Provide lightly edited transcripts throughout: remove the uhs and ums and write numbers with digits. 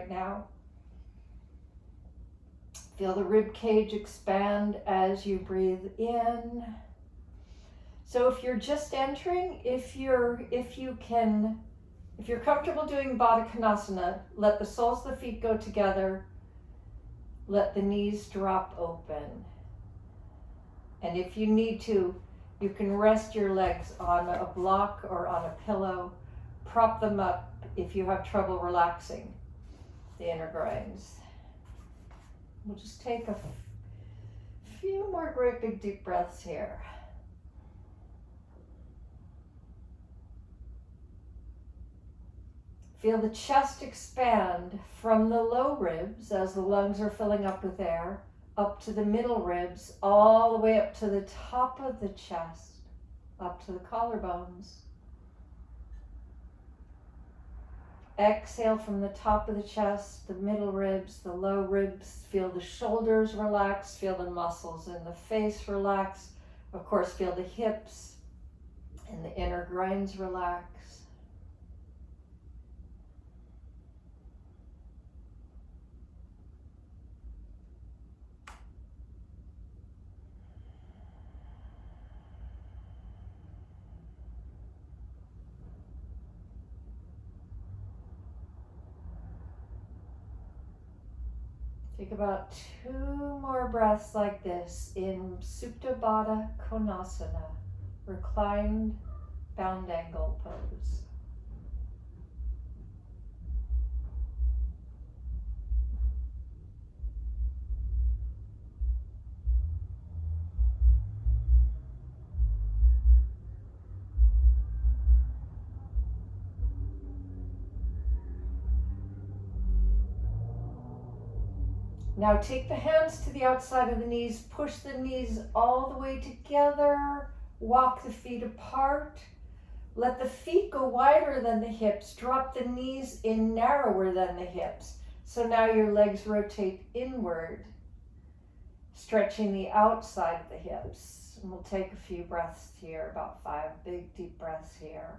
right now. Feel the rib cage expand as you breathe in. So if you're just entering, if you're comfortable doing Baddha Konasana, let the soles of the feet go together. Let the knees drop open. And if you need to, you can rest your legs on a block or on a pillow. Prop them up if you have trouble relaxing the inner groins. We'll just take a few more great big deep breaths here. Feel the chest expand from the low ribs as the lungs are filling up with air, up to the middle ribs, all the way up to the top of the chest, up to the collarbones. Exhale from the top of the chest, the middle ribs, the low ribs. Feel the shoulders relax, feel the muscles in the face relax. Of course, feel the hips and the inner groins relax. Take about 2 more breaths like this in Supta Baddha Konasana, reclined bound angle pose. Now take the hands to the outside of the knees, push the knees all the way together, walk the feet apart. Let the feet go wider than the hips, drop the knees in narrower than the hips. So now your legs rotate inward, stretching the outside of the hips. And we'll take a few breaths here, about 5 big deep breaths here.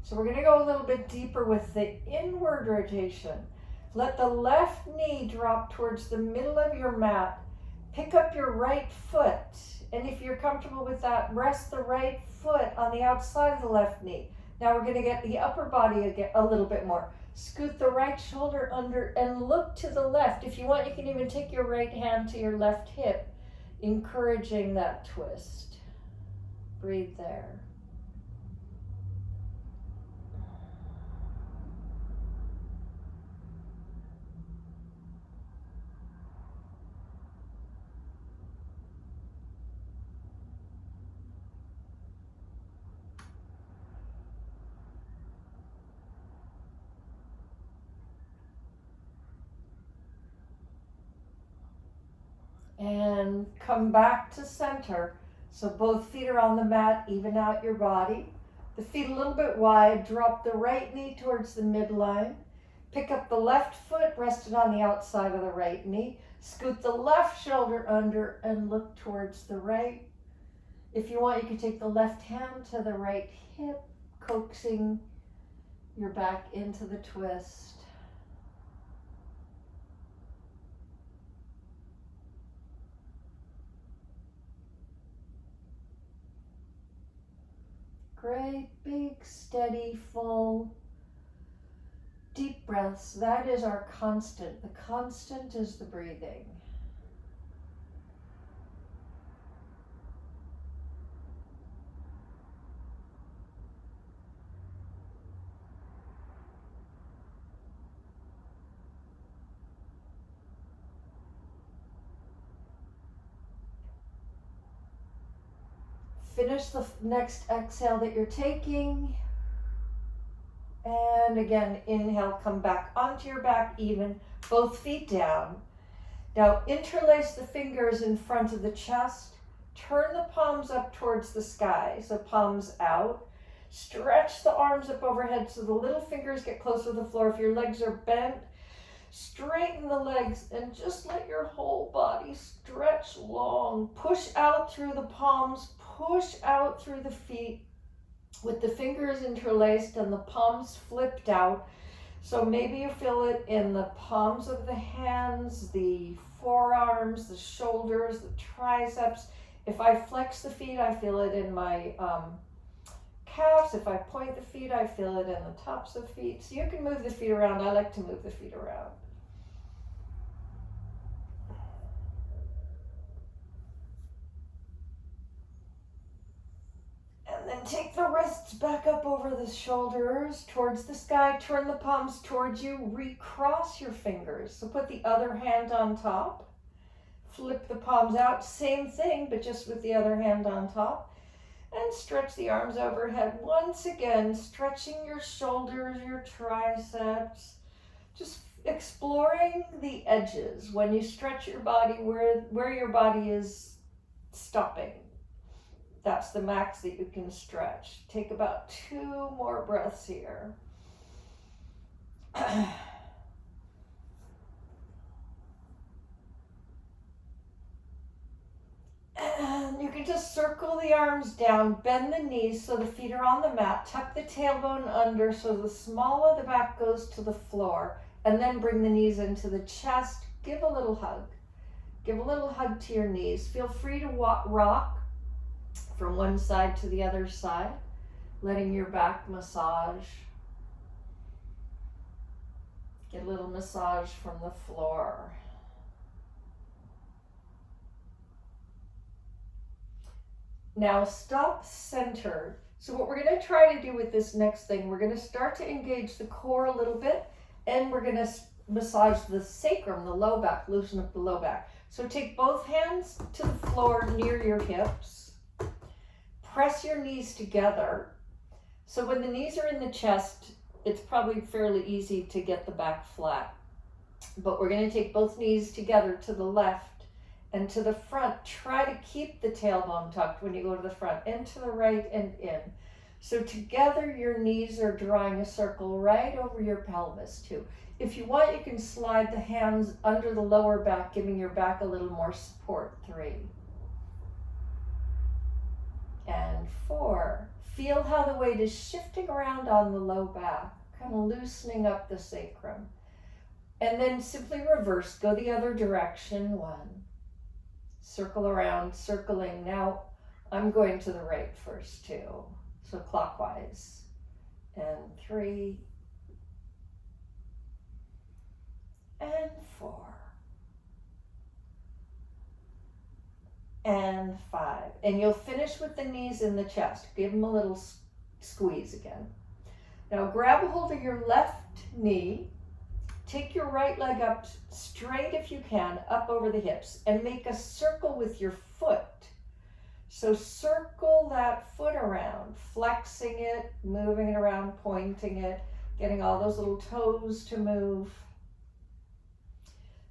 So we're going to go a little bit deeper with the inward rotation. Let the left knee drop towards the middle of your mat. Pick up your right foot. And if you're comfortable with that, rest the right foot on the outside of the left knee. Now we're going to get the upper body again a little bit more. Scoot the right shoulder under and look to the left. If you want, you can even take your right hand to your left hip, encouraging that twist. Breathe there. And come back to center. So both feet are on the mat, even out your body. The feet a little bit wide, drop the right knee towards the midline. Pick up the left foot, rest it on the outside of the right knee. Scoot the left shoulder under and look towards the right. If you want, you can take the left hand to the right hip, coaxing your back into the twist. Great, big, steady, full, deep breaths. That is our constant. The constant is the breathing. Finish the next exhale that you're taking. And again, inhale, come back onto your back even, both feet down. Now interlace the fingers in front of the chest. Turn palms up towards the sky, so palms out. Stretch the arms up overhead so the little fingers get close to the floor. If your legs are bent, straighten the legs and just let your whole body stretch long. Push out through the palms, push out through the feet with the fingers interlaced and the palms flipped out. So maybe you feel it in the palms of the hands, the forearms, the shoulders, the triceps. If I flex the feet, I feel it in my calves. If I point the feet, I feel it in the tops of feet. So you can move the feet around. I like to move the feet around. And then take the wrists back up over the shoulders towards the sky. Turn the palms towards you. Recross your fingers. So put the other hand on top. Flip the palms out. Same thing, but just with the other hand on top. And stretch the arms overhead. Once again, stretching your shoulders, your triceps. Just exploring the edges. When you stretch your body, where your body is stopping. That's the max that you can stretch. Take about 2 more breaths here. And you can just circle the arms down, bend the knees so the feet are on the mat, tuck the tailbone under so the small of the back goes to the floor, and then bring the knees into the chest. Give a little hug. Give a little hug to your knees. Feel free to rock from one side to the other side, letting your back massage. Get a little massage from the floor. Now stop centered. So what we're going to try to do with this next thing, we're going to start to engage the core a little bit, and we're going to massage the sacrum, the low back, loosen up the low back. So take both hands to the floor near your hips. Press your knees together. So when the knees are in the chest, it's probably fairly easy to get the back flat. But we're going to take both knees together to the left and to the front. Try to keep the tailbone tucked when you go to the front, and to the right and in. So together your knees are drawing a circle right over your pelvis too. If you want, you can slide the hands under the lower back, giving your back a little more support. 3 and 4. Feel how the weight is shifting around on the low back, kind of loosening up the sacrum. And then simply reverse, go the other direction. 1. Circle around, circling. Now I'm going to the right first too, so clockwise. And 3 and 4 and 5. And you'll finish with the knees in the chest. Give them a little squeeze again. Now grab a hold of your left knee. Take your right leg up straight if you can, up over the hips, and make a circle with your foot. So circle that foot around, flexing it, moving it around, pointing it, getting all those little toes to move.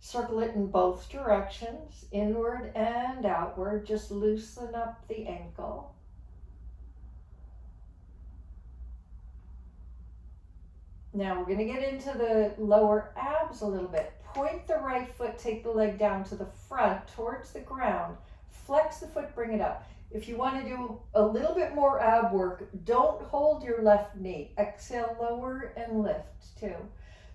Circle it in both directions, inward and outward. Just loosen up the ankle. Now we're going to get into the lower abs a little bit. Point the right foot, take the leg down to the front towards the ground. Flex the foot, bring it up. If you want to do a little bit more ab work, don't hold your left knee. Exhale, lower and lift too.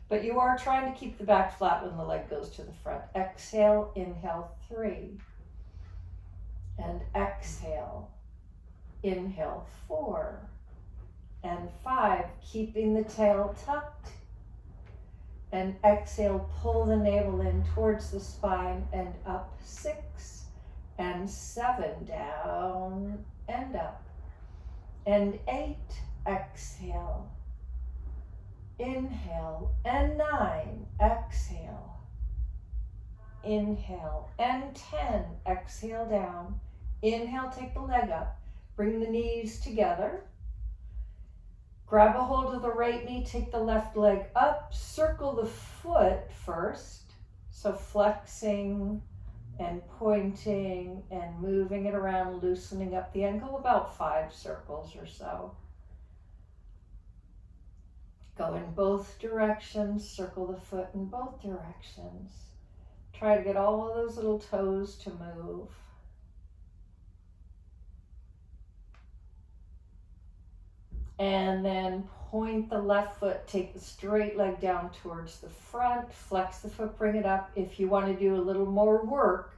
But you are trying to keep the back flat when the leg goes to the front. Exhale, inhale, 3. And exhale, inhale, 4. And 5, keeping the tail tucked. And exhale, pull the navel in towards the spine and up. 6 and 7, down and up. And 8, exhale, inhale. And 9, exhale, inhale. And 10, exhale down. Inhale, take the leg up. Bring the knees together. Grab a hold of the right knee, take the left leg up, circle the foot first. So flexing and pointing and moving it around, loosening up the ankle, about 5 circles or so. Go in both directions, circle the foot in both directions. Try to get all of those little toes to move. And then point the left foot, take the straight leg down towards the front, flex the foot, bring it up. If you want to do a little more work,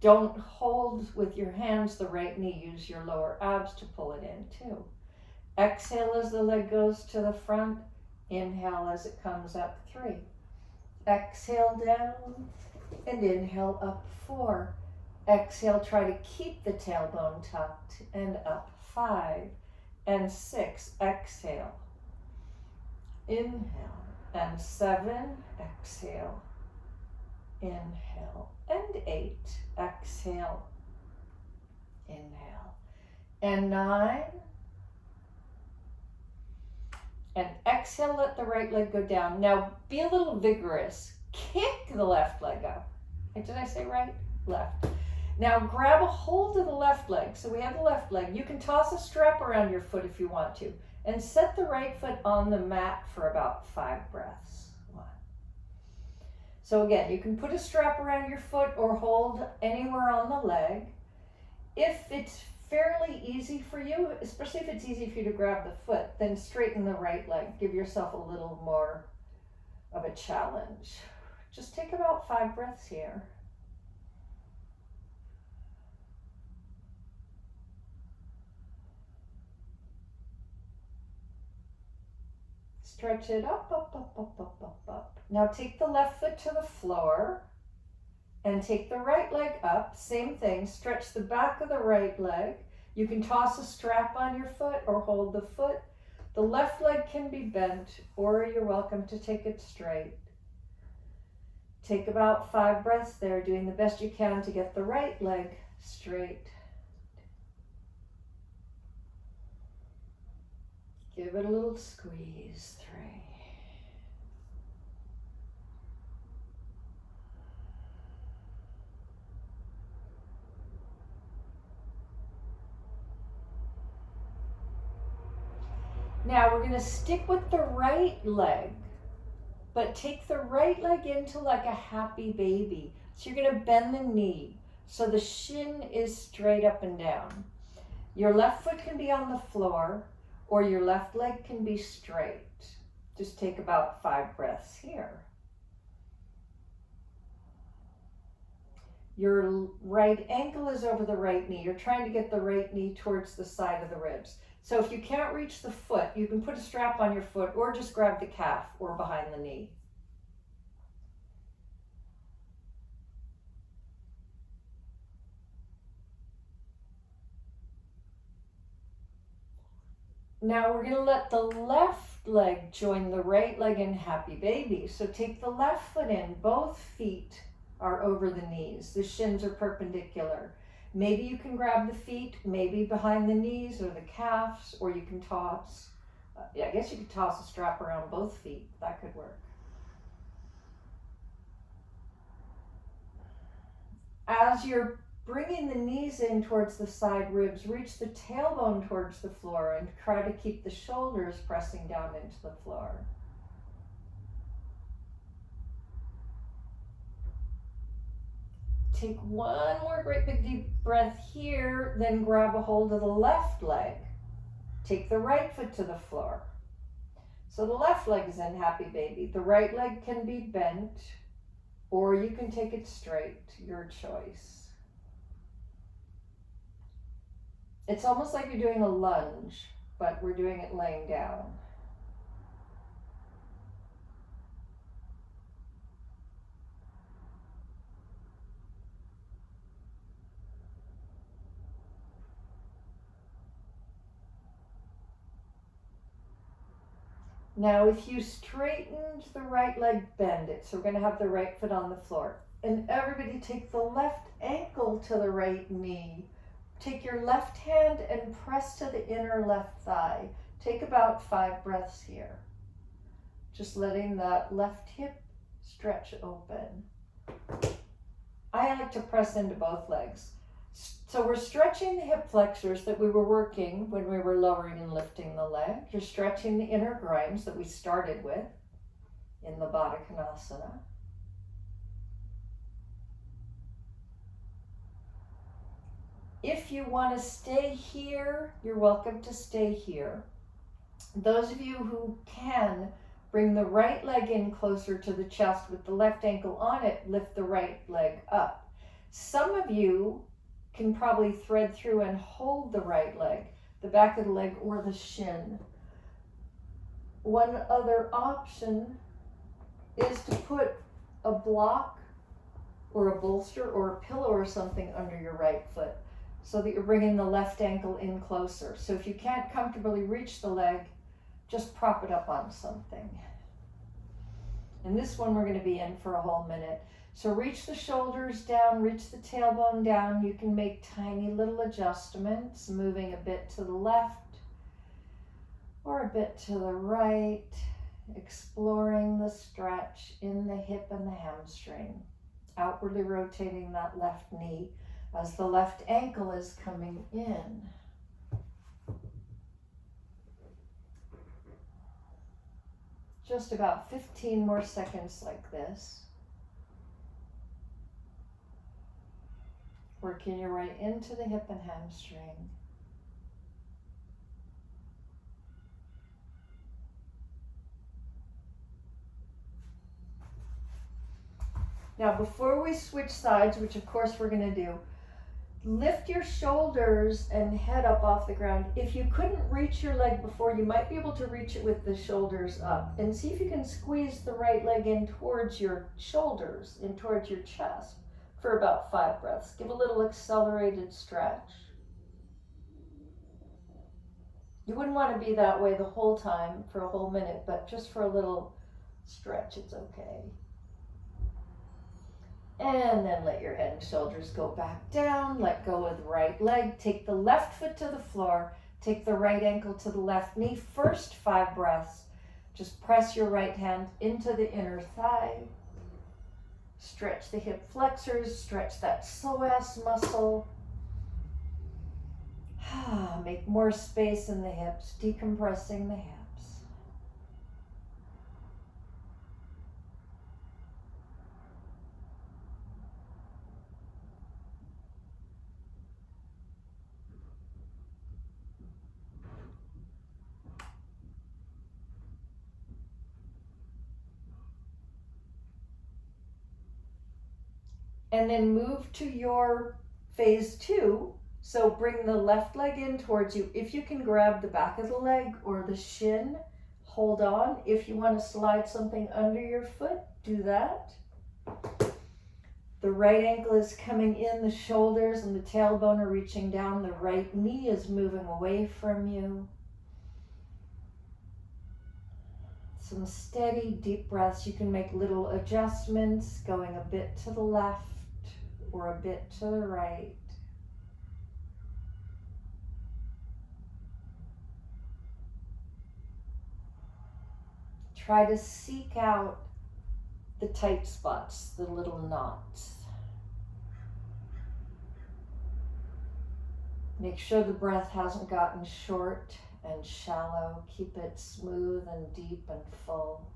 don't hold with your hands the right knee, use your lower abs to pull it in too. Exhale as the leg goes to the front, inhale as it comes up, 3. Exhale down and inhale up, 4. Exhale, try to keep the tailbone tucked and up, 5. And 6, exhale, inhale, and 7, exhale, inhale, and 8, exhale, inhale, and 9, and exhale, let the right leg go down. Now be a little vigorous, kick the left leg up. Did I say right? Left. Now grab a hold of the left leg. So we have the left leg. You can toss a strap around your foot if you want to. And set the right foot on the mat for about 5 breaths. 1. So again, you can put a strap around your foot or hold anywhere on the leg. If it's fairly easy for you, especially if it's easy for you to grab the foot, then straighten the right leg. Give yourself a little more of a challenge. Just take about 5 breaths here. Stretch it up, up, up, up, up, up, up. Now take the left foot to the floor and take the right leg up. Same thing, stretch the back of the right leg. You can toss a strap on your foot or hold the foot. The left leg can be bent or you're welcome to take it straight. Take about 5 breaths there, doing the best you can to get the right leg straight. Give it a little squeeze, 3. Now we're going to stick with the right leg, but take the right leg into like a happy baby. So you're going to bend the knee so the shin is straight up and down. Your left foot can be on the floor, or your left leg can be straight. Just take about 5 breaths here. Your right ankle is over the right knee. You're trying to get the right knee towards the side of the ribs. So if you can't reach the foot, you can put a strap on your foot or just grab the calf or behind the knee. Now we're going to let the left leg join the right leg in happy baby. So take the left foot in. Both feet are over the knees. The shins are perpendicular. Maybe you can grab the feet, maybe behind the knees or the calves, or you can toss. I guess you could toss a strap around both feet. That could work. As you're bringing the knees in towards the side ribs, reach the tailbone towards the floor and try to keep the shoulders pressing down into the floor. Take one more great big deep breath here, then grab a hold of the left leg. Take the right foot to the floor. So the left leg is in happy baby. The right leg can be bent, or you can take it straight, your choice. It's almost like you're doing a lunge, but we're doing it laying down. Now, if you straightened the right leg, bend it. So we're going to have the right foot on the floor. And everybody take the left ankle to the right knee. Take your left hand and press to the inner left thigh. Take about 5 breaths here. Just letting the left hip stretch open. I like to press into both legs. So we're stretching the hip flexors that we were working when we were lowering and lifting the leg. You're stretching the inner groins that we started with in the Baddha Konasana. If you want to stay here, you're welcome to stay here. Those of you who can, bring the right leg in closer to the chest with the left ankle on it, lift the right leg up. Some of you can probably thread through and hold the right leg, the back of the leg or the shin. One other option is to put a block or a bolster or a pillow or something under your right foot so that you're bringing the left ankle in closer. So if you can't comfortably reach the leg, just prop it up on something. And this one we're going to be in for a whole minute. So reach the shoulders down, reach the tailbone down. You can make tiny little adjustments, moving a bit to the left or a bit to the right, exploring the stretch in the hip and the hamstring, outwardly rotating that left knee as the left ankle is coming in. Just about 15 more seconds like this. Working your way into the hip and hamstring. Now, before we switch sides, which of course we're going to do, lift your shoulders and head up off the ground. If you couldn't reach your leg before, you might be able to reach it with the shoulders up. And see if you can squeeze the right leg in towards your shoulders, in towards your chest for about 5 breaths. Give a little accelerated stretch. You wouldn't want to be that way the whole time for a whole minute, but just for a little stretch, it's okay. And then let your head and shoulders go back down. Let go of the right leg. Take the left foot to the floor. Take the right ankle to the left knee. First 5 breaths. Just press your right hand into the inner thigh. Stretch the hip flexors. Stretch that psoas muscle. Make more space in the hips. Decompressing the hips. And then move to your phase 2. So bring the left leg in towards you. If you can grab the back of the leg or the shin, hold on. If you want to slide something under your foot, do that. The right ankle is coming in, the shoulders and the tailbone are reaching down. The right knee is moving away from you. Some steady, deep breaths. You can make little adjustments, going a bit to the left or a bit to the right. Try to seek out the tight spots, the little knots. Make sure the breath hasn't gotten short and shallow. Keep it smooth and deep and full.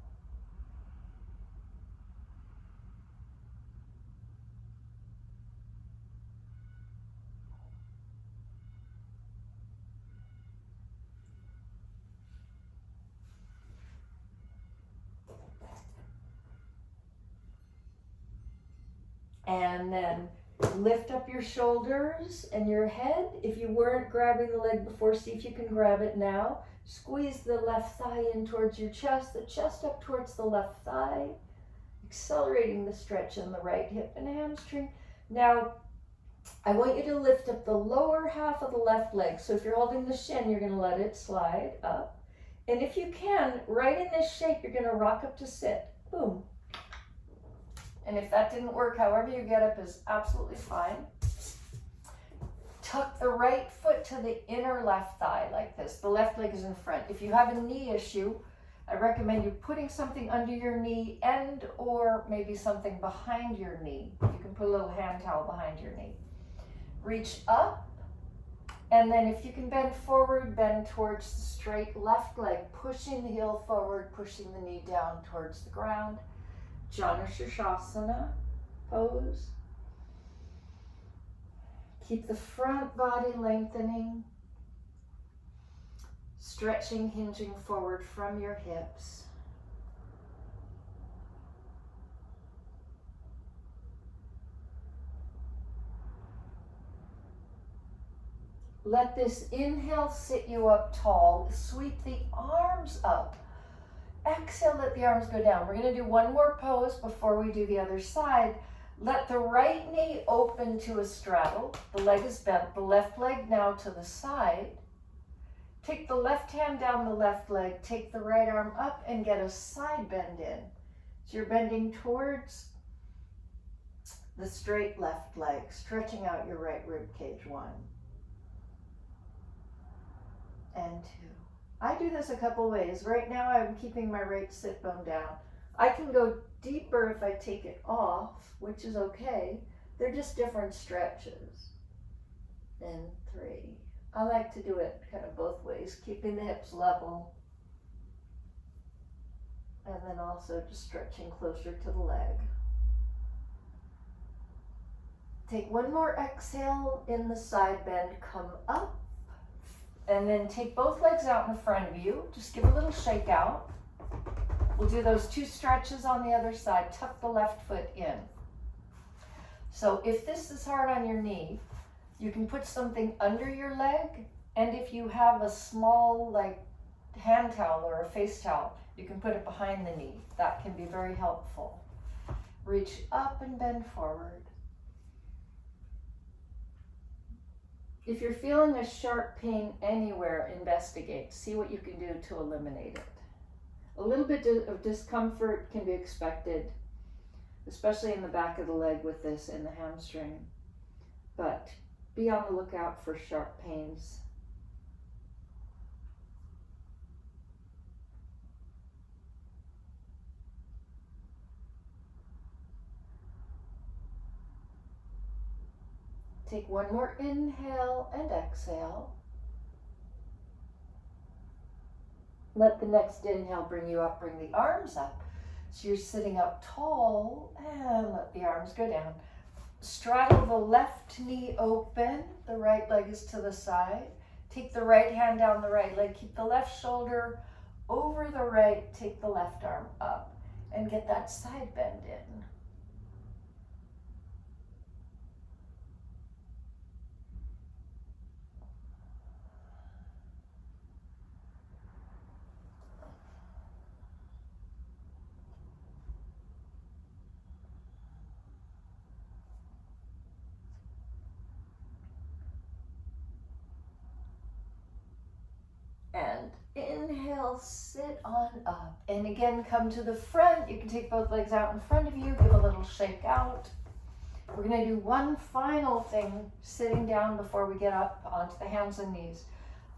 And then lift up your shoulders and your head. If you weren't grabbing the leg before, see if you can grab it now. Squeeze the left thigh in towards your chest, the chest up towards the left thigh, accelerating the stretch in the right hip and hamstring. Now, I want you to lift up the lower half of the left leg. So if you're holding the shin, you're going to let it slide up. And if you can, right in this shape, you're going to rock up to sit. Boom. And if that didn't work, however you get up is absolutely fine. Tuck the right foot to the inner left thigh like this. The left leg is in front. If you have a knee issue, I recommend you putting something under your knee and or maybe something behind your knee. You can put a little hand towel behind your knee. Reach up, and then if you can bend forward, bend towards the straight left leg, pushing the heel forward, pushing the knee down towards the ground. Janu Shirshasana pose. Keep the front body lengthening, stretching, hinging forward from your hips. Let this inhale sit you up tall. Sweep the arms up. Exhale, let the arms go down. We're going to do one more pose before we do the other side. Let the right knee open to a straddle. The leg is bent. The left leg now to the side. Take the left hand down the left leg. Take the right arm up and get a side bend in. So you're bending towards the straight left leg, stretching out your right rib cage. 1 and 2. I do this a couple ways. Right now I'm keeping my right sit bone down. I can go deeper if I take it off, which is okay. They're just different stretches. And 3. I like to do it kind of both ways, keeping the hips level. And then also just stretching closer to the leg. Take one more exhale in the side bend, come up. And then take both legs out in front of you. Just give a little shake out. We'll do those 2 stretches on the other side. Tuck the left foot in. So if this is hard on your knee, you can put something under your leg. And if you have a small like hand towel or a face towel, you can put it behind the knee. That can be very helpful. Reach up and bend forward. If you're feeling a sharp pain anywhere, investigate. See what you can do to eliminate it. A little bit of discomfort can be expected, especially in the back of the leg with this and the hamstring. But be on the lookout for sharp pains. Take one more inhale and exhale. Let the next inhale bring you up, bring the arms up. So you're sitting up tall and let the arms go down. Straddle the left knee open, the right leg is to the side. Take the right hand down the right leg, keep the left shoulder over the right, take the left arm up and get that side bend in. And inhale, sit on up. And again, come to the front. You can take both legs out in front of you, give a little shake out. We're gonna do one final thing, sitting down before we get up onto the hands and knees.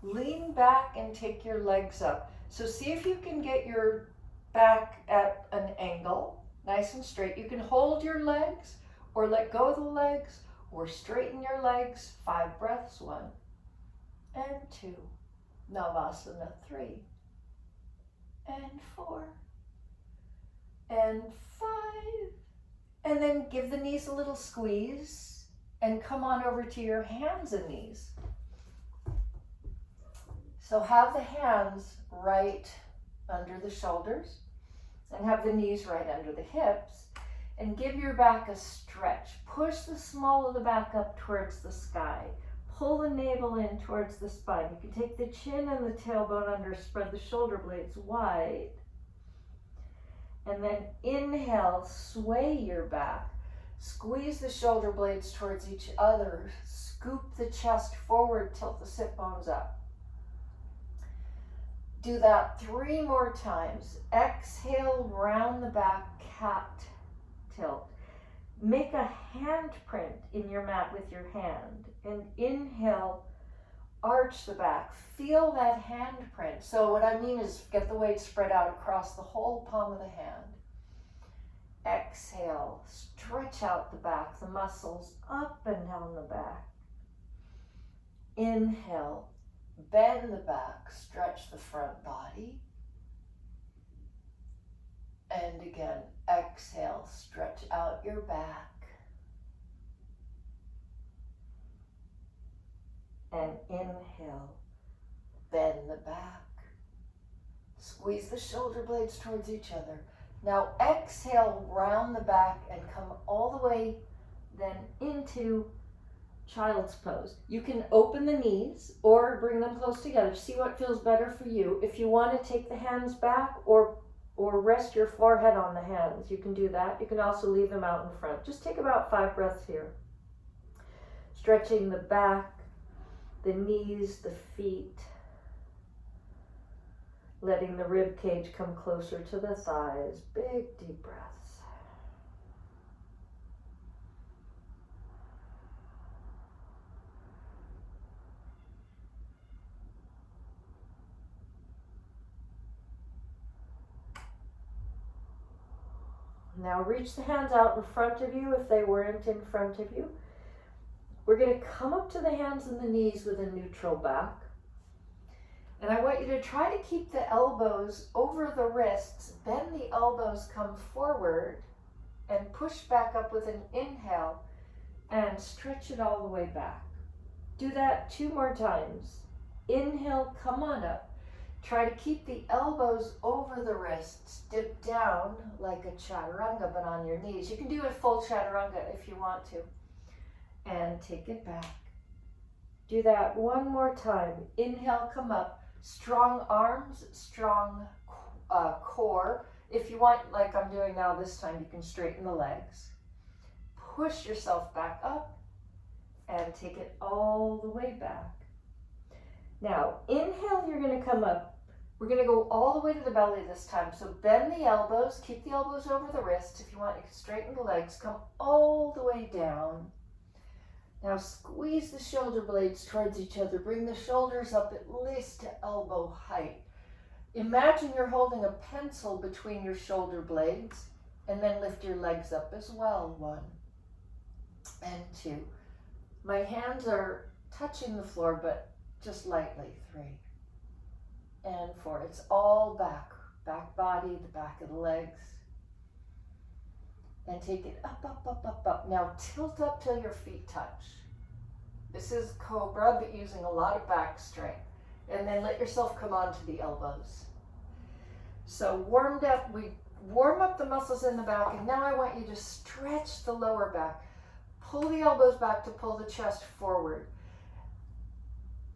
Lean back and take your legs up. So see if you can get your back at an angle, nice and straight. You can hold your legs or let go of the legs or straighten your legs. 5 breaths, 1 and 2. Navasana, 3 and 4 and 5. And then give the knees a little squeeze and come on over to your hands and knees. So have the hands right under the shoulders and have the knees right under the hips and give your back a stretch. Push the small of the back up towards the sky. Pull the navel in towards the spine. You can take the chin and the tailbone under, spread the shoulder blades wide. And then inhale, sway your back. Squeeze the shoulder blades towards each other. Scoop the chest forward, tilt the sit bones up. Do that 3 more times. Exhale, round the back, cat tilt. Make a handprint in your mat with your hand. And inhale, arch arch the back. Feel that handprint. So what I mean is get the weight spread out across the whole palm of the hand. Exhale, stretch out the back, the muscles up and down the back. Inhale, bend the back, stretch the front body. And again, exhale, stretch out your back. And inhale, bend the back. Squeeze the shoulder blades towards each other. Now exhale, round the back and come all the way then into child's pose. You can open the knees or bring them close together. See what feels better for you. If you want to take the hands back or rest your forehead on the hands, you can do that. You can also leave them out in front. Just take about 5 breaths here. Stretching the back, the knees, the feet. Letting the rib cage come closer to the thighs. Big deep breaths. Now reach the hands out in front of you if they weren't in front of you. We're going to come up to the hands and the knees with a neutral back. And I want you to try to keep the elbows over the wrists. Bend the elbows, come forward, and push back up with an inhale and stretch it all the way back. Do that 2 more times. Inhale, come on up. Try to keep the elbows over the wrists. Dip down like a chaturanga, but on your knees. You can do a full chaturanga if you want to. And take it back. Do that 1 more time. Inhale, come up. Strong arms, strong core. If you want, like I'm doing now this time, you can straighten the legs. Push yourself back up and take it all the way back. Now, inhale, you're going to come up. We're going to go all the way to the belly this time. So bend the elbows, keep the elbows over the wrists. If you want, you can straighten the legs, come all the way down. Now squeeze the shoulder blades towards each other. Bring the shoulders up at least to elbow height. Imagine you're holding a pencil between your shoulder blades and then lift your legs up as well. 1 and 2. My hands are touching the floor, but just lightly. 3 and 4. It's all back. Back body, the back of the legs. And take it up, up, up, up, up. Now tilt up till your feet touch. This is Cobra, but using a lot of back strength. And then let yourself come onto the elbows. So warmed up, we warm up the muscles in the back, and now I want you to stretch the lower back. Pull the elbows back to pull the chest forward.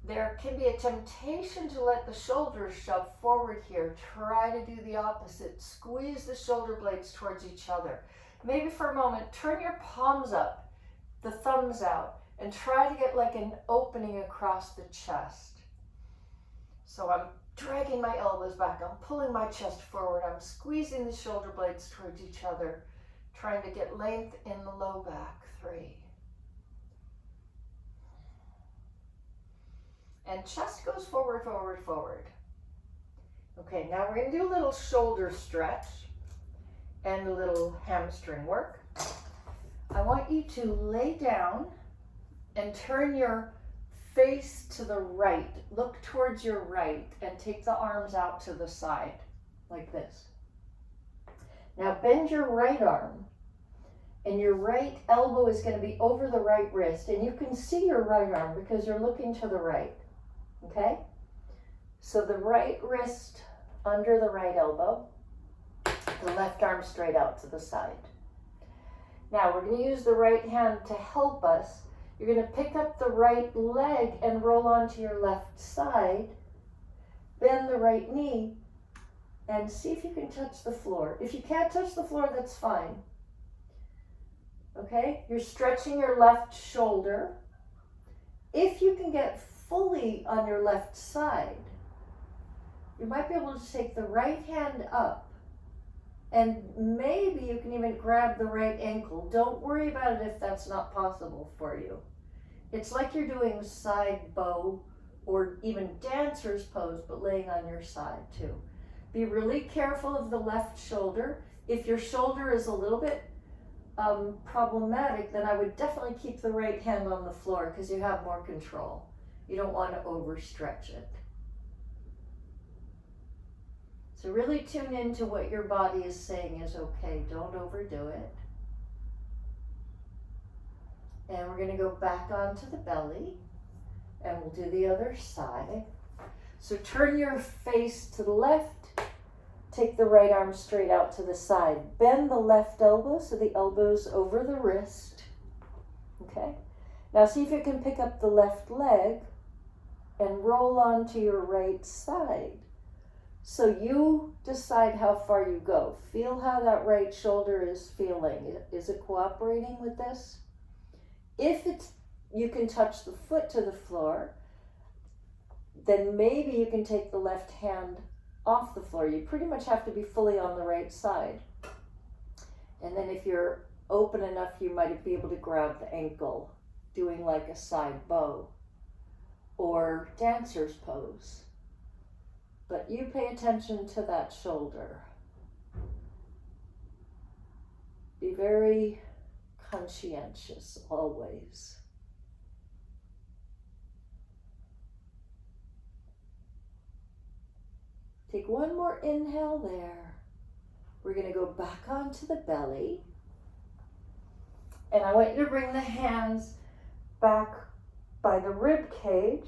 There can be a temptation to let the shoulders shove forward here. Try to do the opposite. Squeeze the shoulder blades towards each other. Maybe for a moment, turn your palms up, the thumbs out, and try to get like an opening across the chest. So I'm dragging my elbows back, I'm pulling my chest forward, I'm squeezing the shoulder blades towards each other, trying to get length in the low back. 3. And chest goes forward, forward, forward. Okay, now we're going to do a little shoulder stretch and a little hamstring work. I want you to lay down and turn your face to the right. Look towards your right and take the arms out to the side like this. Now bend your right arm and your right elbow is going to be over the right wrist, and you can see your right arm because you're looking to the right. Okay? So the right wrist under the right elbow, the left arm straight out to the side. Now we're going to use the right hand to help us. You're going to pick up the right leg and roll onto your left side. Bend the right knee and see if you can touch the floor. If you can't touch the floor, that's fine. Okay? You're stretching your left shoulder. If you can get fully on your left side, you might be able to take the right hand up. And maybe you can even grab the right ankle. Don't worry about it if that's not possible for you. It's like you're doing side bow or even dancer's pose, but laying on your side too. Be really careful of the left shoulder. If your shoulder is a little bit problematic, then I would definitely keep the right hand on the floor because you have more control. You don't want to overstretch it. So really tune into what your body is saying is okay. Don't overdo it. And we're going to go back onto the belly, and we'll do the other side. So turn your face to the left. Take the right arm straight out to the side. Bend the left elbow so the elbow's over the wrist. Okay? Now see if you can pick up the left leg and roll onto your right side. So you decide how far you go. Feel how that right shoulder is feeling. Is it cooperating with this? If you can touch the foot to the floor, then maybe you can take the left hand off the floor. You pretty much have to be fully on the right side. And then if you're open enough, you might be able to grab the ankle, doing like a side bow or dancer's pose. But you pay attention to that shoulder. Be very conscientious always. Take one more inhale there. We're going to go back onto the belly. And I want you to bring the hands back by the rib cage.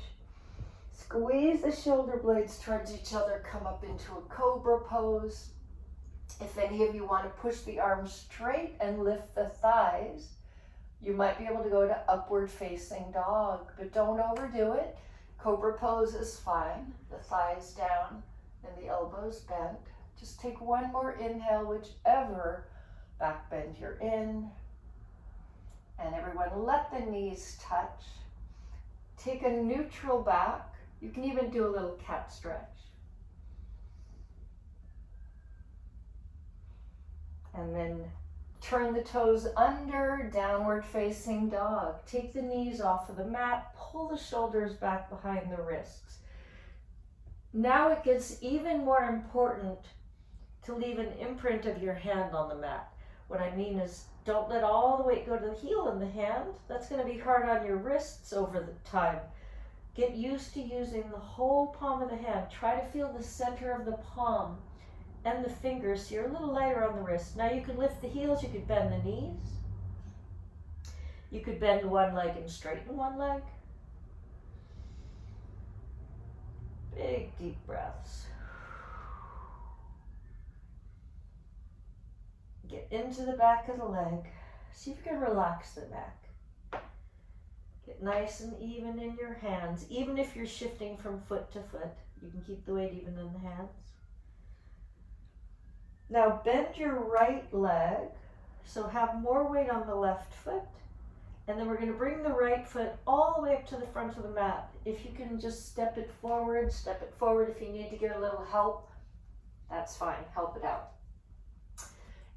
Squeeze the shoulder blades towards each other. Come up into a cobra pose. If any of you want to push the arms straight and lift the thighs, you might be able to go to upward facing dog, but don't overdo it. Cobra pose is fine. The thighs down and the elbows bent. Just take one more inhale, whichever back bend you're in. And everyone, let the knees touch. Take a neutral back. You can even do a little cat stretch. And then turn the toes under, downward facing dog. Take the knees off of the mat, pull the shoulders back behind the wrists. Now it gets even more important to leave an imprint of your hand on the mat. What I mean is, don't let all the weight go to the heel in the hand. That's going to be hard on your wrists over the time. Get used to using the whole palm of the hand. Try to feel the center of the palm and the fingers, so you're a little lighter on the wrist. Now you can lift the heels, you could bend the knees. You could bend one leg and straighten one leg. Big deep breaths. Get into the back of the leg. See if you can relax the neck. Get nice and even in your hands. Even if you're shifting from foot to foot, you can keep the weight even in the hands. Now bend your right leg, so have more weight on the left foot, and then we're going to bring the right foot all the way up to the front of the mat. If you can just step it forward. If you need to get a little help, that's fine, help it out.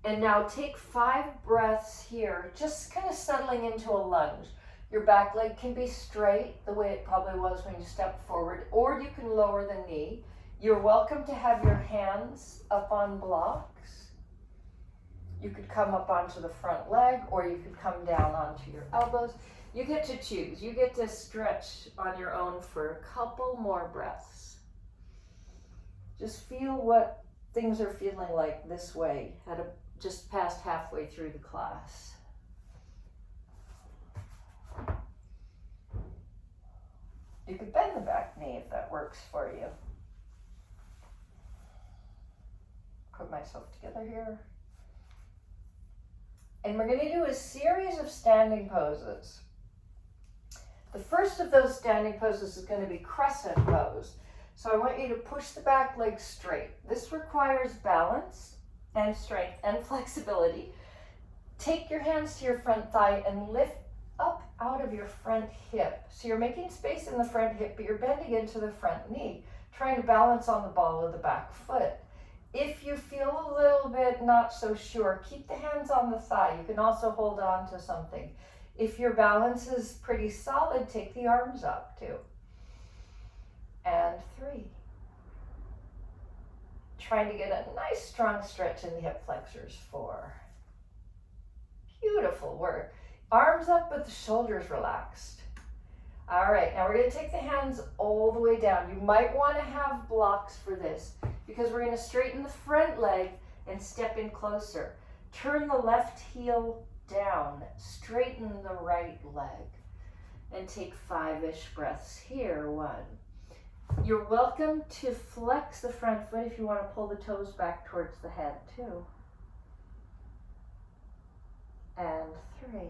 And now take 5 breaths here, just kind of settling into a lunge. Your back leg can be straight, the way it probably was when you stepped forward, or you can lower the knee. You're welcome to have your hands up on blocks. You could come up onto the front leg, or you could come down onto your elbows. You get to choose. You get to stretch on your own for a couple more breaths. Just feel what things are feeling like this way, just past halfway through the class. You could bend the back knee if that works for you. Put myself together here. And we're going to do a series of standing poses. The first of those standing poses is going to be crescent pose. So I want you to push the back leg straight. This requires balance and strength and flexibility. Take your hands to your front thigh and lift up out of your front hip. So you're making space in the front hip, but you're bending into the front knee, trying to balance on the ball of the back foot. If you feel a little bit not so sure, keep the hands on the thigh. You can also hold on to something. If your balance is pretty solid, take the arms up too. Trying to get a nice strong stretch in the hip flexors. 4. Beautiful work. Arms up but the shoulders relaxed. All right, now we're going to take the hands all the way down. You might want to have blocks for this because we're going to straighten the front leg and step in closer. Turn the left heel down, straighten the right leg, and take 5-ish breaths here. 1. You're welcome to flex the front foot if you want to pull the toes back towards the head. 2. And 3.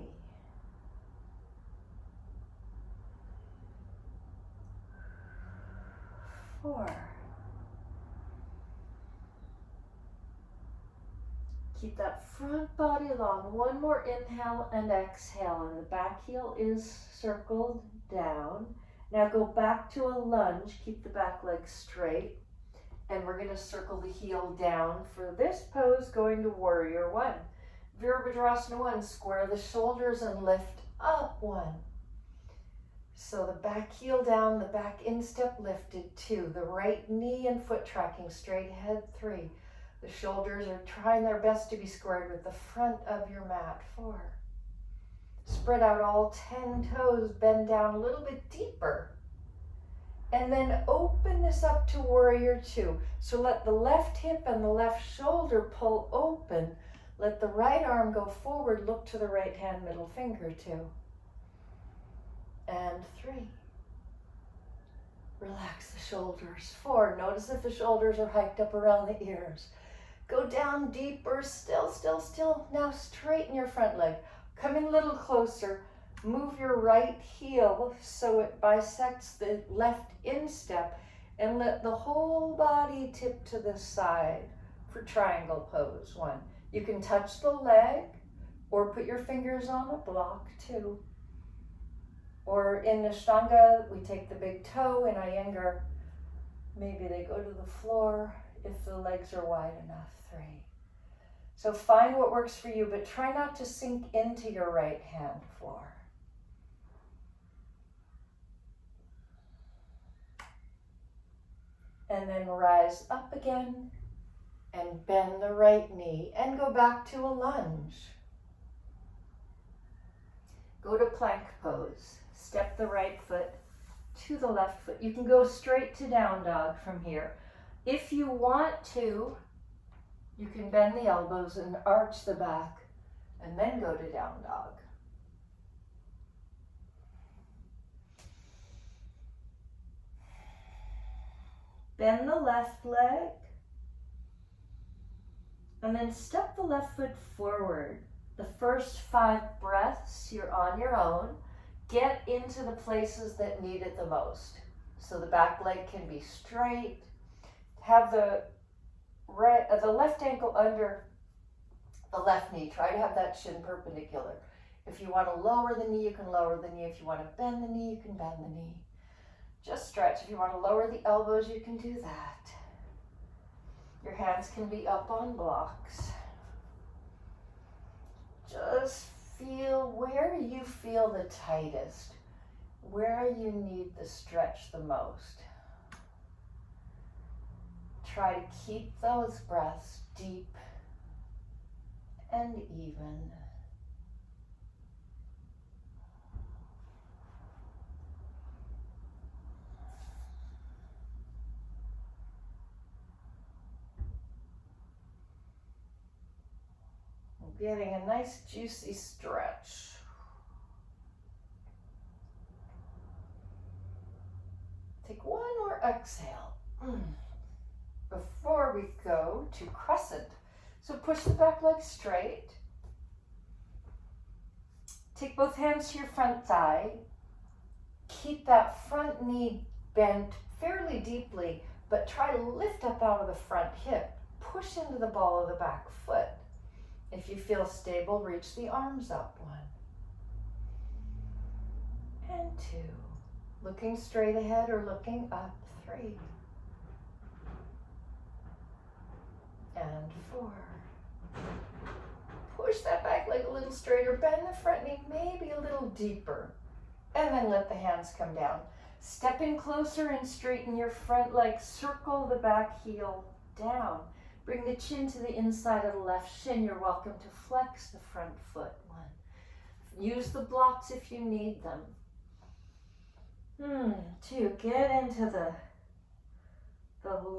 4. Keep that front body long. 1 more inhale and exhale, and the back heel is circled down. Now go back to a lunge. Keep the back leg straight, and we're going to circle the heel down for this pose, going to Warrior 1. Virabhadrasana 1, square the shoulders and lift up. 1. So the back heel down, the back instep lifted. 2. The right knee and foot tracking straight ahead. 3. The shoulders are trying their best to be squared with the front of your mat. 4. Spread out all 10 toes, bend down a little bit deeper. And then open this up to Warrior 2. So let the left hip and the left shoulder pull open. Let the right arm go forward, look to the right hand middle finger. 2. And 3. Relax the shoulders. 4. Notice if the shoulders are hiked up around the ears. Go down deeper, still. Now straighten your front leg. Come in a little closer. Move your right heel so it bisects the left instep, and let the whole body tip to the side for triangle pose. 1. You can touch the leg or put your fingers on a block. 2. Or in Ashtanga, we take the big toe. In Iyengar, maybe they go to the floor if the legs are wide enough. 3. So find what works for you, but try not to sink into your right hand. 4. And then rise up again and bend the right knee and go back to a lunge. Go to plank pose. Step the right foot to the left foot. You can go straight to down dog from here. If you want to, you can bend the elbows and arch the back and then go to down dog. Bend the left leg and then step the left foot forward. The first 5 breaths, you're on your own. Get into the places that need it the most. So the back leg can be straight. Have the left ankle under the left knee. Try to have that shin perpendicular. If you want to lower the knee, you can lower the knee. If you want to bend the knee, you can bend the knee. Just stretch. If you want to lower the elbows, you can do that. Your hands can be up on blocks. Just feel where you feel the tightest, where you need the stretch the most. Try to keep those breaths deep and even. Getting a nice juicy stretch. Take 1 more exhale before we go to crescent. So push the back leg straight. Take both hands to your front thigh. Keep that front knee bent fairly deeply, but try to lift up out of the front hip. Push into the ball of the back foot. If you feel stable, reach the arms up. 1 and 2. Looking straight ahead or looking up. 3 and 4. Push that back leg a little straighter. Bend the front knee maybe a little deeper. And then let the hands come down. Step in closer and straighten your front leg. Circle the back heel down. Bring the chin to the inside of the left shin. You're welcome to flex the front foot. 1. Use the blocks if you need them. 2. Get into the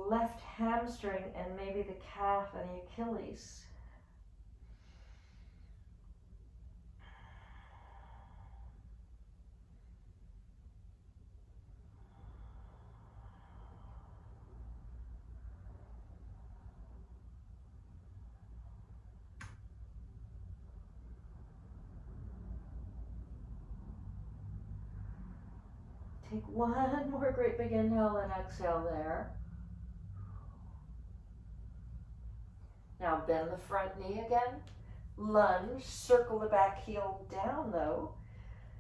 left hamstring and maybe the calf and the Achilles. Take one more great big inhale and exhale there. Now bend the front knee again. Lunge, circle the back heel down though.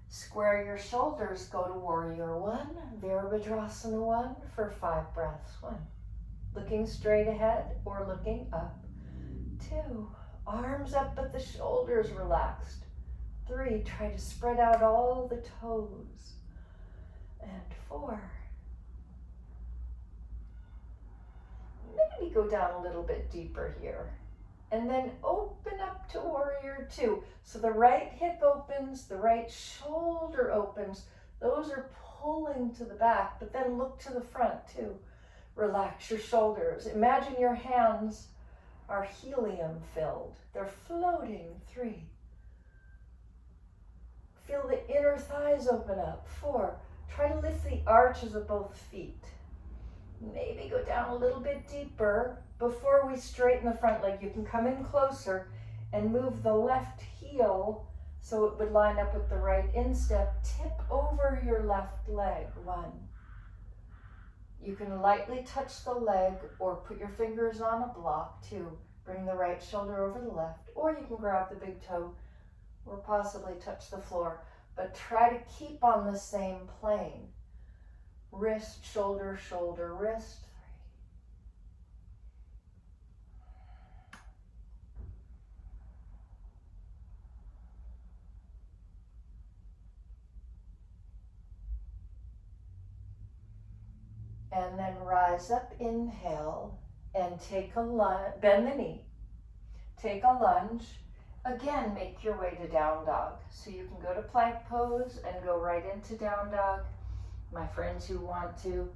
Square your shoulders, go to Warrior 1, Virabhadrasana 1 for 5 breaths. 1. Looking straight ahead or looking up. 2. Arms up but the shoulders relaxed. 3. Try to spread out all the toes. And 4. Maybe go down a little bit deeper here. And then open up to Warrior 2. So the right hip opens, the right shoulder opens. Those are pulling to the back, but then look to the front too. Relax your shoulders. Imagine your hands are helium filled. They're floating. 3. Feel the inner thighs open up. 4. Try to lift the arches of both feet. Maybe go down a little bit deeper. Before we straighten the front leg, you can come in closer and move the left heel so it would line up with the right instep. Tip over your left leg. 1. You can lightly touch the leg or put your fingers on a block. 2. Bring the right shoulder over the left, or you can grab the big toe or possibly touch the floor, but try to keep on the same plane. Wrist, shoulder, shoulder, wrist. 3. And then rise up, inhale, and take a lunge, bend the knee. Take a lunge. Again, make your way to down dog. So you can go to plank pose and go right into down dog. My friends who want to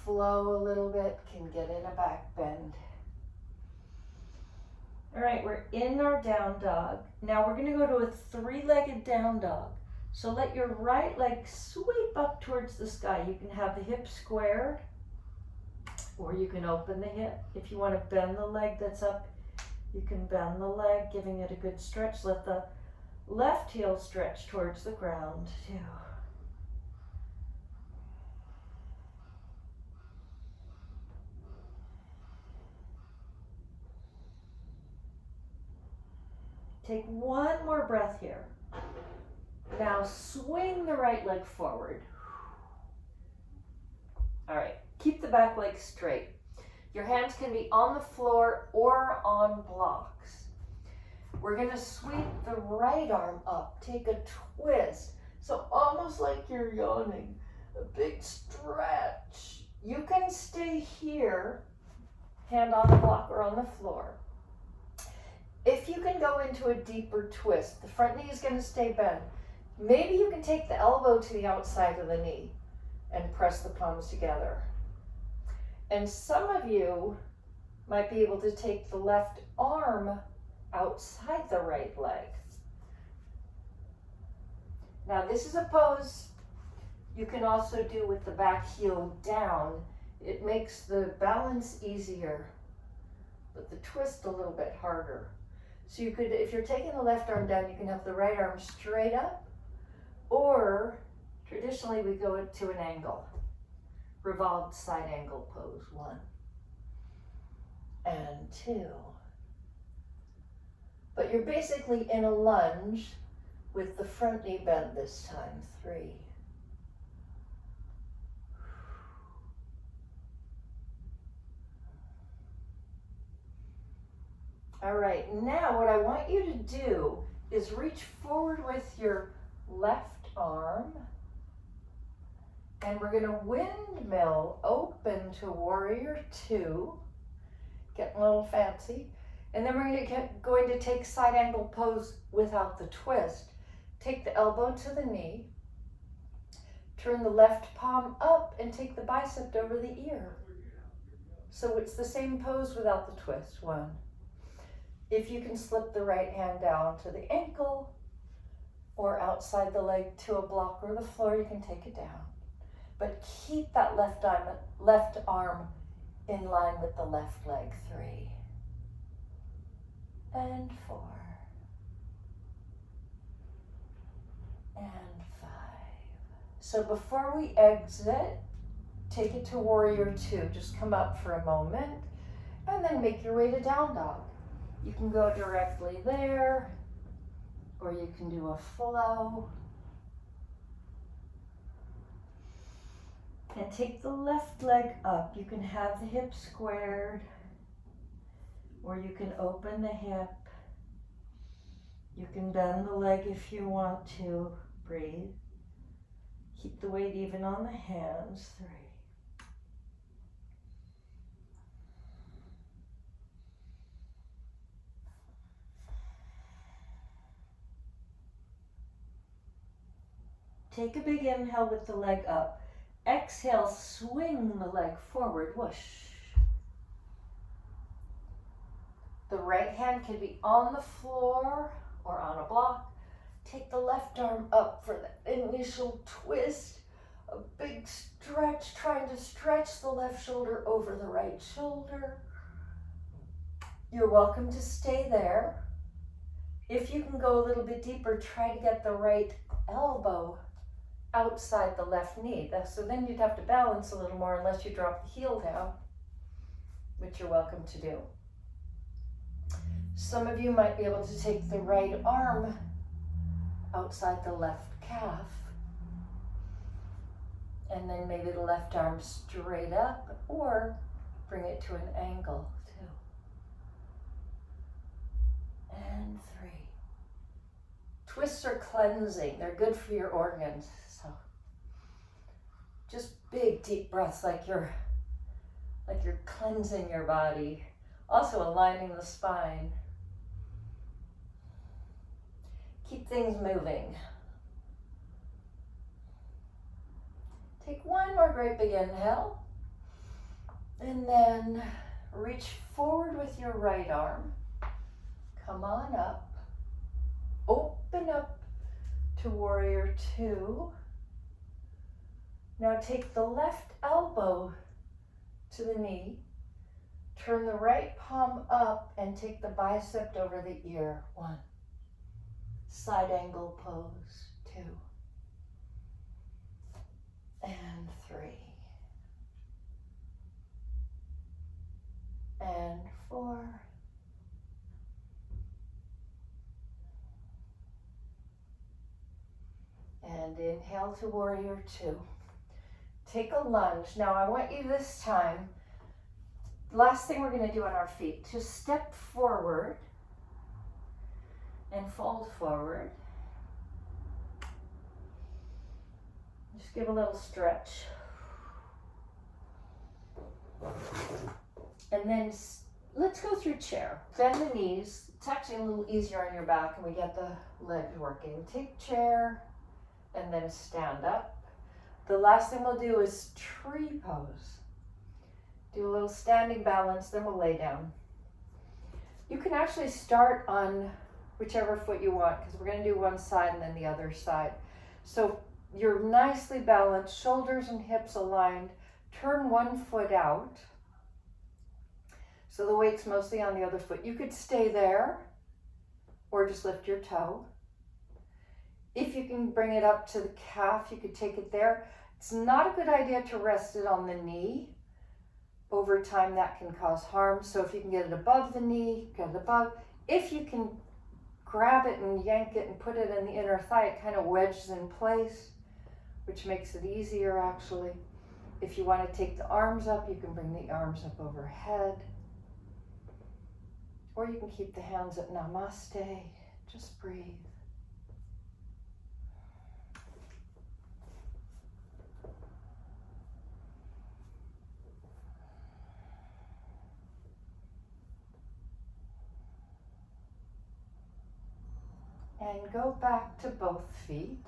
flow a little bit can get in a back bend. All right, we're in our down dog. Now we're gonna go to a 3-legged down dog. So let your right leg sweep up towards the sky. You can have the hip squared, or you can open the hip. If you want to bend the leg that's up, you can bend the leg, giving it a good stretch. Let the left heel stretch towards the ground too. Take one more breath here. Now swing the right leg forward. All right, keep the back leg straight. Your hands can be on the floor or on blocks. We're gonna sweep the right arm up. Take a twist. So almost like you're yawning, a big stretch. You can stay here, hand on the block or on the floor. If you can go into a deeper twist, the front knee is gonna stay bent. Maybe you can take the elbow to the outside of the knee and press the palms together. And some of you might be able to take the left arm outside the right leg. Now this is a pose you can also do with the back heel down. It makes the balance easier, but the twist a little bit harder. So you could, if you're taking the left arm down, you can have the right arm straight up, or traditionally we go to an angle. Revolved side angle pose. 1 and 2. But you're basically in a lunge with the front knee bent this time. 3. All right, now what I want you to do is reach forward with your left arm, and we're gonna windmill open to Warrior 2. getting a little fancy. And then we're going to take side angle pose without the twist. Take the elbow to the knee, turn the left palm up and take the bicep over the ear. So it's the same pose without the twist. 1. If you can slip the right hand down to the ankle or outside the leg to a block or the floor, you can take it down. But keep that left arm in line with the left leg. 3 and 4 and 5. So before we exit, take it to warrior 2. Just come up for a moment and then make your way to down dog. You can go directly there, or you can do a flow. And take the left leg up. You can have the hip squared, or you can open the hip. You can bend the leg if you want to. Breathe. Keep the weight even on the hands. 3. Take a big inhale with the leg up. Exhale, swing the leg forward, whoosh. The right hand can be on the floor or on a block. Take the left arm up for the initial twist. A big stretch, trying to stretch the left shoulder over the right shoulder. You're welcome to stay there. If you can go a little bit deeper, try to get the right elbow outside the left knee. So then you'd have to balance a little more unless you drop the heel down, which you're welcome to do. Some of you might be able to take the right arm outside the left calf, and then maybe the left arm straight up, or bring it to an angle. 2 and 3. Twists are cleansing. They're good for your organs. So just big deep breaths, like you're cleansing your body. Also aligning the spine. Keep things moving. Take one more great big inhale. And then reach forward with your right arm. Come on up. Open up to warrior 2. Now take the left elbow to the knee. Turn the right palm up and take the bicep over the ear. 1. Side angle pose. 2 and 3 and 4 and inhale to warrior 2. Take a lunge. Now I want you this time, last thing we're going to do on our feet, to step forward and fold forward. Just give a little stretch. And then let's go through chair. Bend the knees. It's actually a little easier on your back and we get the legs working. Take chair and then stand up. The last thing we'll do is tree pose. Do a little standing balance, then we'll lay down. You can actually start on whichever foot you want, because we're going to do one side and then the other side. So you're nicely balanced, shoulders and hips aligned. Turn one foot out. So the weight's mostly on the other foot. You could stay there or just lift your toe. If you can bring it up to the calf, you could take it there. It's not a good idea to rest it on the knee. Over time, that can cause harm. So if you can get it above the knee, get it above. If you can grab it and yank it and put it in the inner thigh, it kind of wedges in place, which makes it easier actually. If you want to take the arms up, you can bring the arms up overhead. Or you can keep the hands at namaste. Just breathe. And go back to both feet.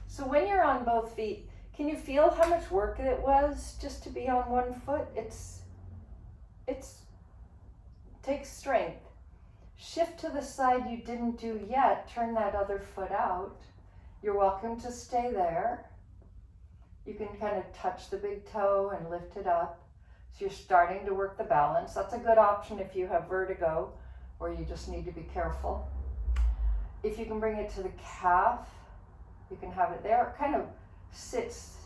So when you're on both feet, can you feel how much work it was just to be on one foot? It's takes strength. Shift to the side you didn't do yet. Turn that other foot out. You're welcome to stay there. You can kind of touch the big toe and lift it up. So you're starting to work the balance. That's a good option if you have vertigo or you just need to be careful. If you can bring it to the calf, you can have it there. It kind of sits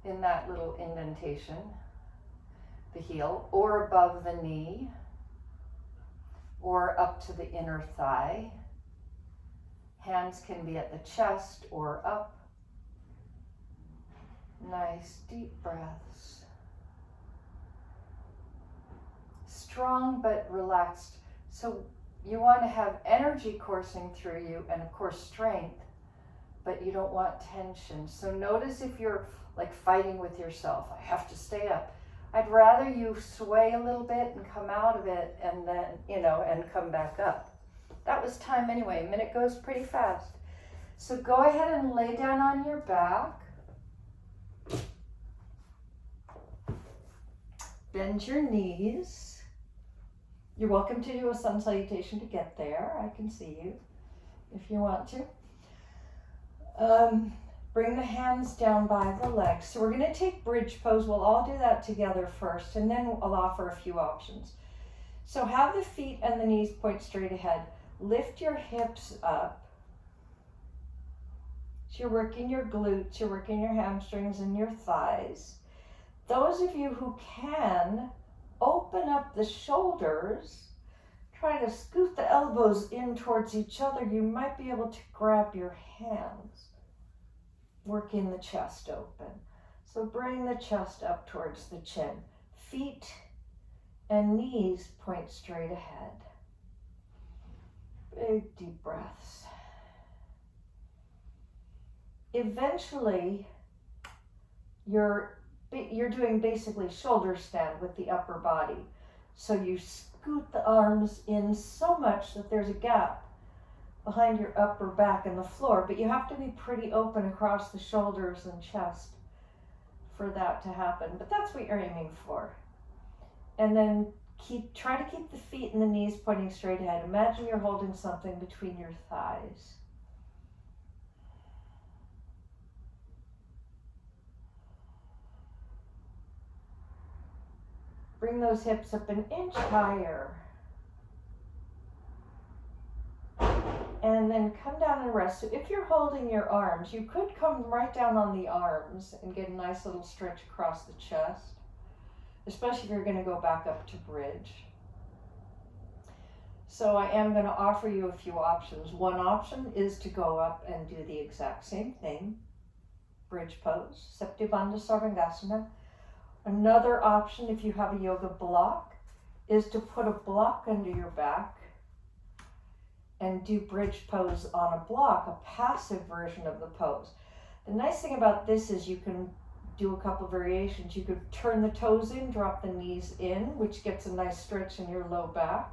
in that little indentation, the heel, or above the knee, or up to the inner thigh. Hands can be at the chest or up. Nice deep breaths. Strong but relaxed. So you want to have energy coursing through you and of course strength, but you don't want tension. So notice if you're like fighting with yourself, I have to stay up. I'd rather you sway a little bit and come out of it and then, and come back up. That was time anyway. A minute goes pretty fast. So go ahead and lay down on your back. Bend your knees. You're welcome to do a sun salutation to get there. I can see you if you want to. Bring the hands down by the legs. So we're going to take bridge pose. We'll all do that together first, and then I'll offer a few options. So have the feet and the knees point straight ahead. Lift your hips up. So you're working your glutes, you're working your hamstrings and your thighs. Those of you who can, open up the shoulders. Try to scoot the elbows in towards each other. You might be able to grab your hands. Working the chest open. So bring the chest up towards the chin. Feet and knees point straight ahead. Big deep breaths. Eventually, you're doing basically shoulder stand with the upper body. So you scoot the arms in so much that there's a gap behind your upper back and the floor, but you have to be pretty open across the shoulders and chest for that to happen. But that's what you're aiming for. And then try to keep the feet and the knees pointing straight ahead. Imagine you're holding something between your thighs. Bring those hips up an inch higher. And then come down and rest. So if you're holding your arms, you could come right down on the arms and get a nice little stretch across the chest, especially if you're going to go back up to bridge. So I am going to offer you a few options. One option is to go up and do the exact same thing, bridge pose, Sapti Bandha Sarvangasana. Another option, if you have a yoga block, is to put a block under your back and do bridge pose on a block, a passive version of the pose. The nice thing about this is you can do a couple variations. You could turn the toes in, drop the knees in, which gets a nice stretch in your low back.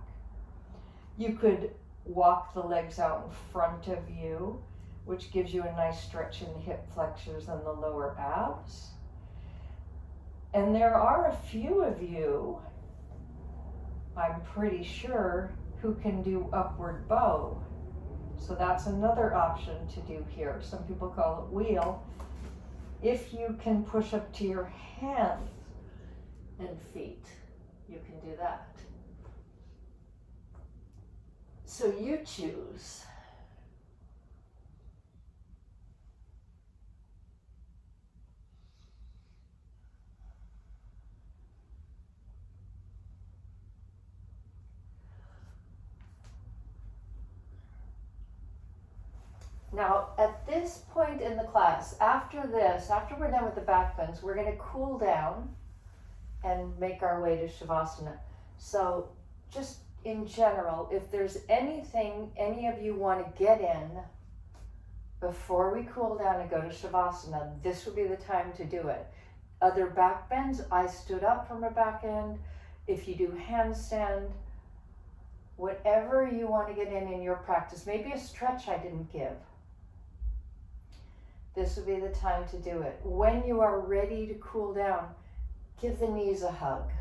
You could walk the legs out in front of you, which gives you a nice stretch in the hip flexors and the lower abs. And there are a few of you, I'm pretty sure, who can do upward bow. So that's another option to do here. Some people call it wheel. If you can push up to your hands and feet, you can do that. So you choose. Now, at this point in the class, after we're done with the back bends, we're going to cool down and make our way to Shavasana. So just in general, if there's anything any of you want to get in before we cool down and go to Shavasana, this would be the time to do it. Other back bends, I stood up from a back end. If you do handstand, Whatever you want to get in your practice, maybe a stretch I didn't give. This would be the time to do it. When you are ready to cool down, give the knees a hug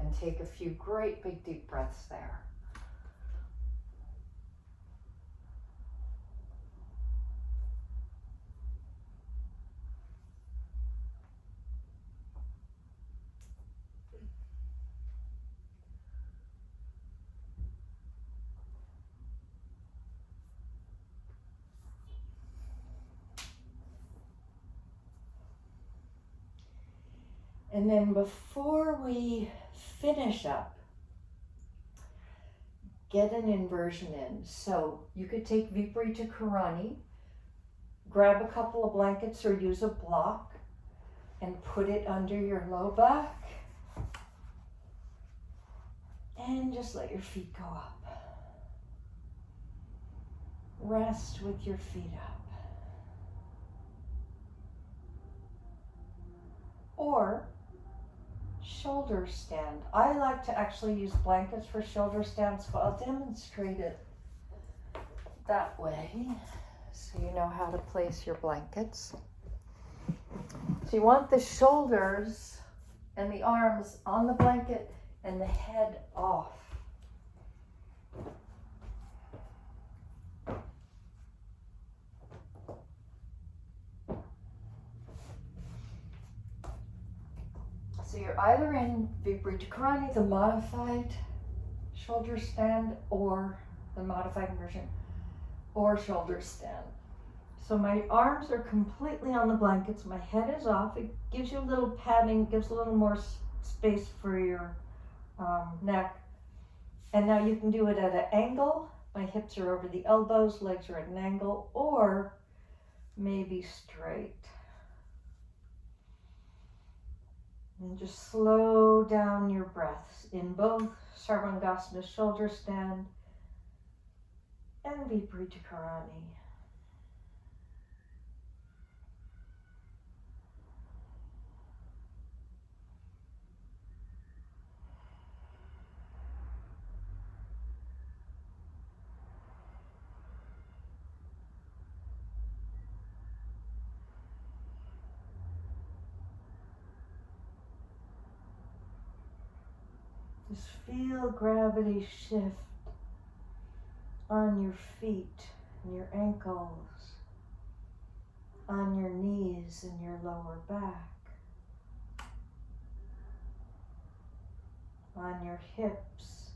and take a few great big deep breaths there. And then before we finish up, get an inversion in. So you could take Viparita Karani, grab a couple of blankets or use a block and put it under your low back. And just let your feet go up. Rest with your feet up. Or shoulder stand. I like to actually use blankets for shoulder stands, but I'll demonstrate it that way so you know how to place your blankets. So you want the shoulders and the arms on the blanket and the head off. So you're either in Viparita Karani, the modified shoulder stand, or the modified version, or shoulder stand. So my arms are completely on the blankets, my head is off. It gives you a little padding, gives a little more space for your neck. And now you can do it at an angle. My hips are over the elbows, legs are at an angle, or maybe straight. And just slow down your breaths in both Sarvangasana shoulder stand and Viparita Karani. Just feel gravity shift on your feet and your ankles, on your knees and your lower back, on your hips.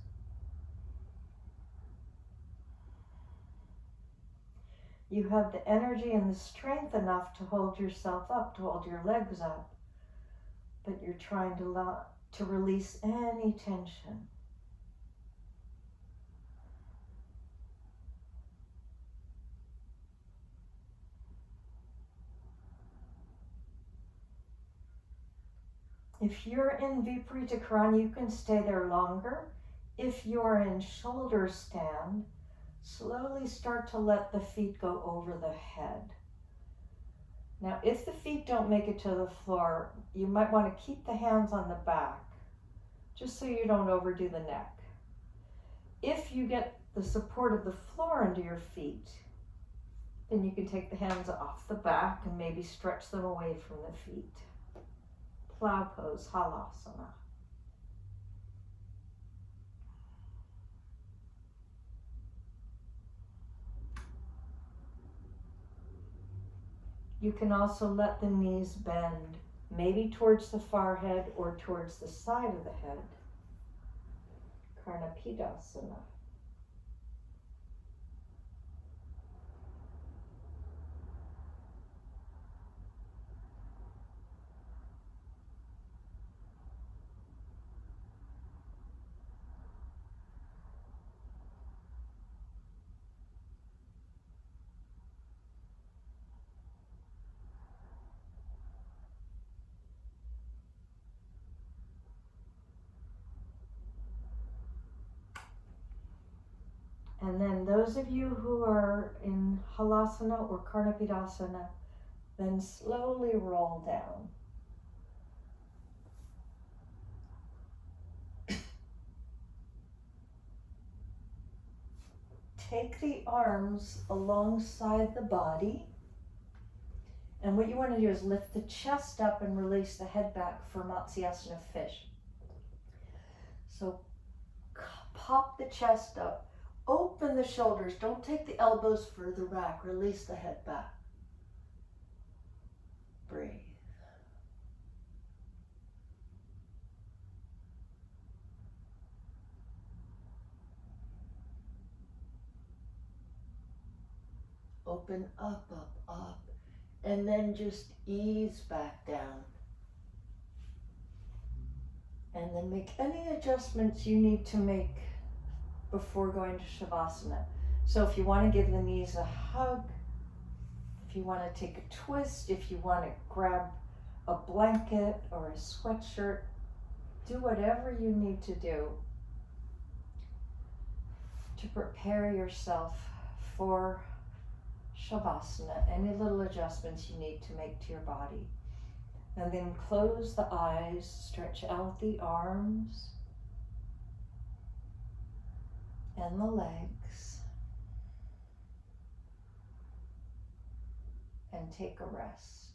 You have the energy and the strength enough to hold yourself up, to hold your legs up, but you're trying to release any tension. If you're in Viparita Karani, you can stay there longer. If you're in shoulder stand, slowly start to let the feet go over the head. Now, if the feet don't make it to the floor, you might want to keep the hands on the back, just so you don't overdo the neck. If you get the support of the floor under your feet, then you can take the hands off the back and maybe stretch them away from the feet. Plow pose, Halasana. You can also let the knees bend, maybe towards the forehead or towards the side of the head. Karnapidasana. And then those of you who are in Halasana or Karnapidasana, then slowly roll down. take the arms alongside the body. And what you want to do is lift the chest up and release the head back for Matsyasana fish. So pop the chest up, open the shoulders, don't take the elbows further back, release the head back. Breathe. Open up, up, up, and then just ease back down. And then make any adjustments you need to make before going to Shavasana. So if you want to give the knees a hug, if you want to take a twist, if you want to grab a blanket or a sweatshirt, do whatever you need to do to prepare yourself for Shavasana, any little adjustments you need to make to your body. And then close the eyes, stretch out the arms and the legs, and take a rest.